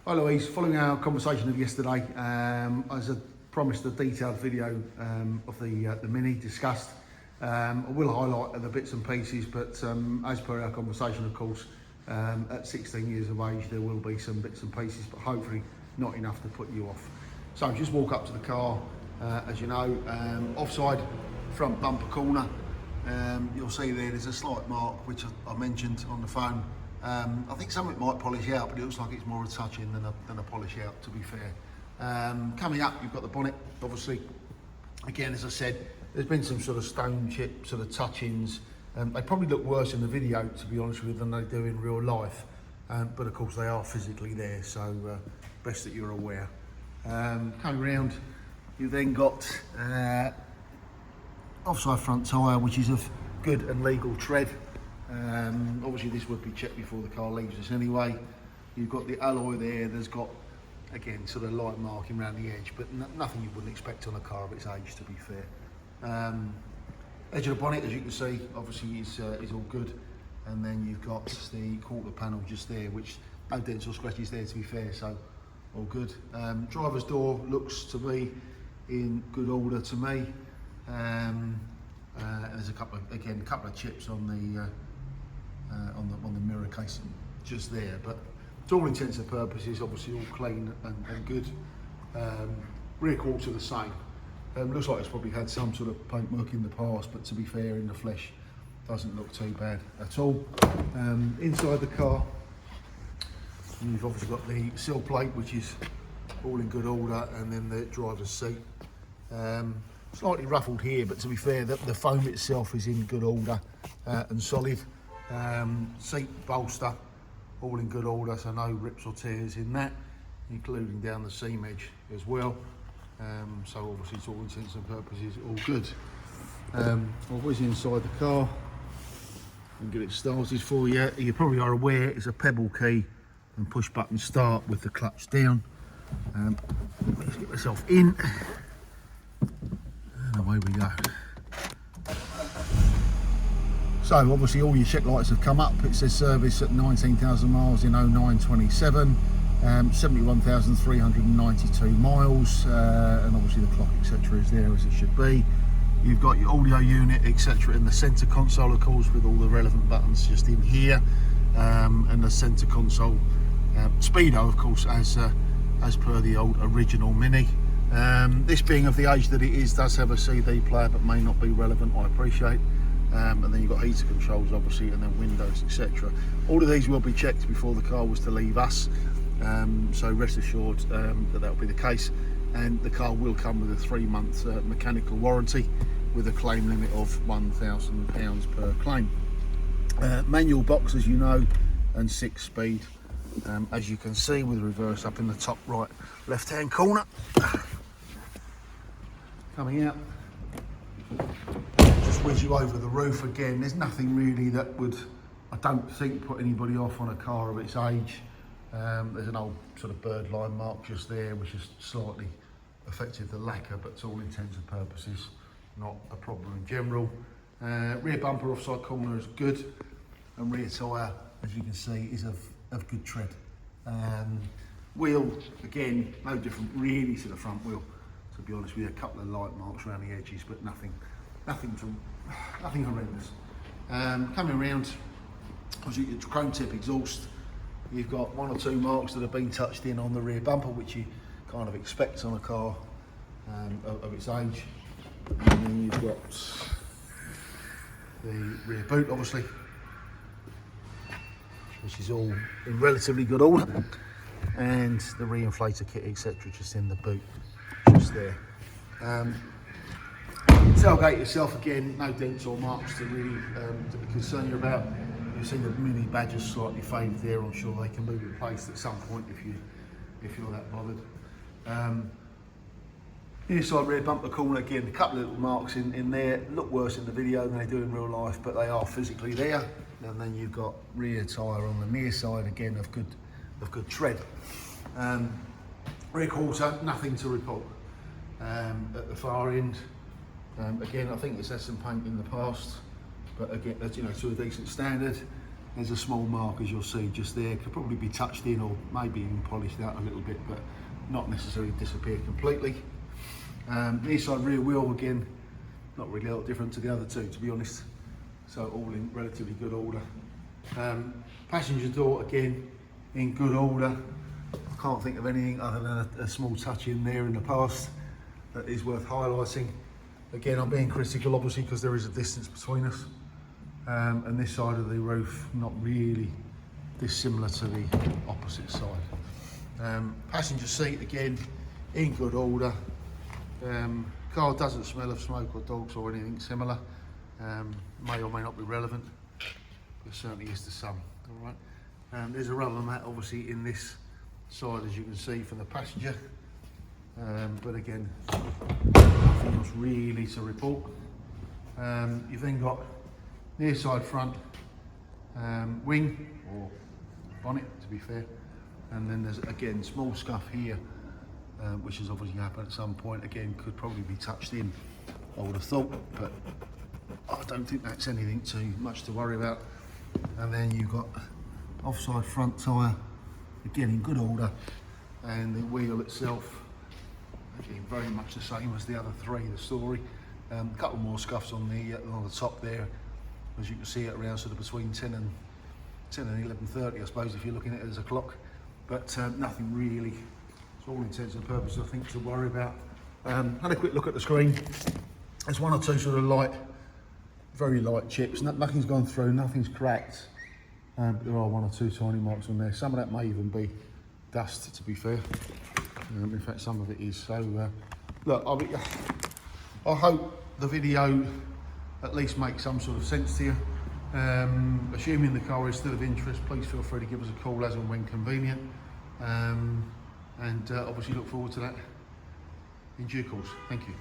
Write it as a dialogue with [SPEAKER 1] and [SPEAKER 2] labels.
[SPEAKER 1] Hi Louise, following our conversation of yesterday, as I promised a detailed video of the Mini discussed. I will highlight the bits and pieces, but as per our conversation, of course, at 16 years of age there will be some bits and pieces, but hopefully not enough to put you off. So just walk up to the car, as you know, offside front bumper corner. You'll see there's a slight mark which I mentioned on the phone. I think something might polish out, but it looks like it's more a touch-in than a polish out, to be fair. Coming up, you've got the bonnet, obviously. Again, as I said, there's been some sort of stone chip sort of touch-ins. They probably look worse in the video, to be honest with you, than they do in real life. But of course, they are physically there, so best that you're aware. Coming round, you've then got offside front tyre, which is of good and legal tread. Obviously this would be checked before the car leaves us anyway. You've got the alloy there, there's got, again, sort of light marking around the edge, but nothing you wouldn't expect on a car of its age, to be fair. Edge of the bonnet, as you can see, obviously is all good. And then you've got the quarter panel just there, which no dents or scratches there, to be fair, so all good. Driver's door looks to be in good order to me. There's a couple of chips on the mirror casing just there, but to all intents and purposes, obviously all clean and good. Rear quarter the same. Looks like it's probably had some sort of paint work in the past, but to be fair, in the flesh, doesn't look too bad at all. Inside the car, you've obviously got the sill plate, which is all in good order, and then the driver's seat. Slightly ruffled here, but to be fair, the foam itself is in good order and solid. Seat bolster, all in good order, so no rips or tears in that, including down the seam edge as well. So obviously, to all intents and purposes, all good. Always inside the car, and get it started for you. You probably are aware it's a pebble key and push button start with the clutch down. Let's get myself in. Away we go. So obviously all your check lights have come up. It says service at 19,000 miles in 0927, 71,392 miles, and obviously the clock etc is there as it should be. You've got your audio unit etc in the centre console, of course, with all the relevant buttons just in here, and the centre console speedo, of course, as per the old original Mini. This being of the age that it is, does have a CD player, but may not be relevant, I appreciate. And then you've got heater controls, obviously, and then windows, etc. All of these will be checked before the car was to leave us, so rest assured that will be the case. And the car will come with a 3-month mechanical warranty with a claim limit of £1,000 per claim. Manual box, as you know, and 6-speed, as you can see, with reverse up in the top right left hand corner. Coming out, just whiz you over the roof again. There's nothing really that would, I don't think, put anybody off on a car of its age. There's an old sort of bird line mark just there, which has slightly affected the lacquer, but to all intents and purposes, not a problem in general. Rear bumper offside corner is good, and rear tyre, as you can see, is of good tread. Wheel, again, no different really to the front wheel, to be honest with you. A couple of light marks around the edges, but nothing horrendous. Coming around, obviously your chrome tip exhaust. You've got 1 or 2 marks that have been touched in on the rear bumper, which you kind of expect on a car of its age. And then you've got the rear boot, obviously, which is all in relatively good order, and the re-inflator kit etc just in the boot, just there. Tailgate itself, again, no dents or marks to really to be concerned you about. You've seen the Mini badges slightly faded there. I'm sure they can be replaced at some point if you're that bothered. Inside rear bumper corner, again, a couple of little marks in there. Look worse in the video than they do in real life, but they are physically there. And then you've got rear tyre on the near side, again of good tread. Rear quarter, nothing to report. At the far end, again, I think it's had some paint in the past, but again, you know, to a decent standard. There's a small mark, as you'll see, just there. Could probably be touched in or maybe even polished out a little bit, but not necessarily disappear completely. The inside rear wheel, again, not really a lot different to the other two, to be honest. So all in relatively good order. Passenger door, again, in good order. I can't think of anything other than a small touch in there in the past that is worth highlighting. Again, I'm being critical, obviously, because there is a distance between us. And this side of the roof, not really dissimilar to the opposite side. Passenger seat, again, in good order. Car doesn't smell of smoke or dogs or anything similar. May or may not be relevant, but certainly is to some. All right. There's a rubber mat, obviously, in this side, as you can see, for the passenger. But again, nothing else really to report. You've then got near side front wing or bonnet, to be fair, and then there's again small scuff here, which has obviously happened at some point. Again, could probably be touched in, I would have thought, but I don't think that's anything too much to worry about. And then you've got offside front tyre, again in good order, and the wheel itself, again very much the same as the other three. The story, a couple more scuffs on the top there, as you can see, at around sort of between 10 and 11:30, I suppose, if you're looking at it as a clock. But nothing really, to all intents and purposes, I think, to worry about. Had a quick look at the screen. There's one or two sort of light, very light chips. Nothing's gone through, nothing's cracked. But there are one or two tiny marks on there. Some of that may even be dust, to be fair. In fact, some of it is. So, look, I hope the video at least makes some sort of sense to you. Assuming the car is still of interest, please feel free to give us a call as and when convenient. And obviously look forward to that in due course. Thank you.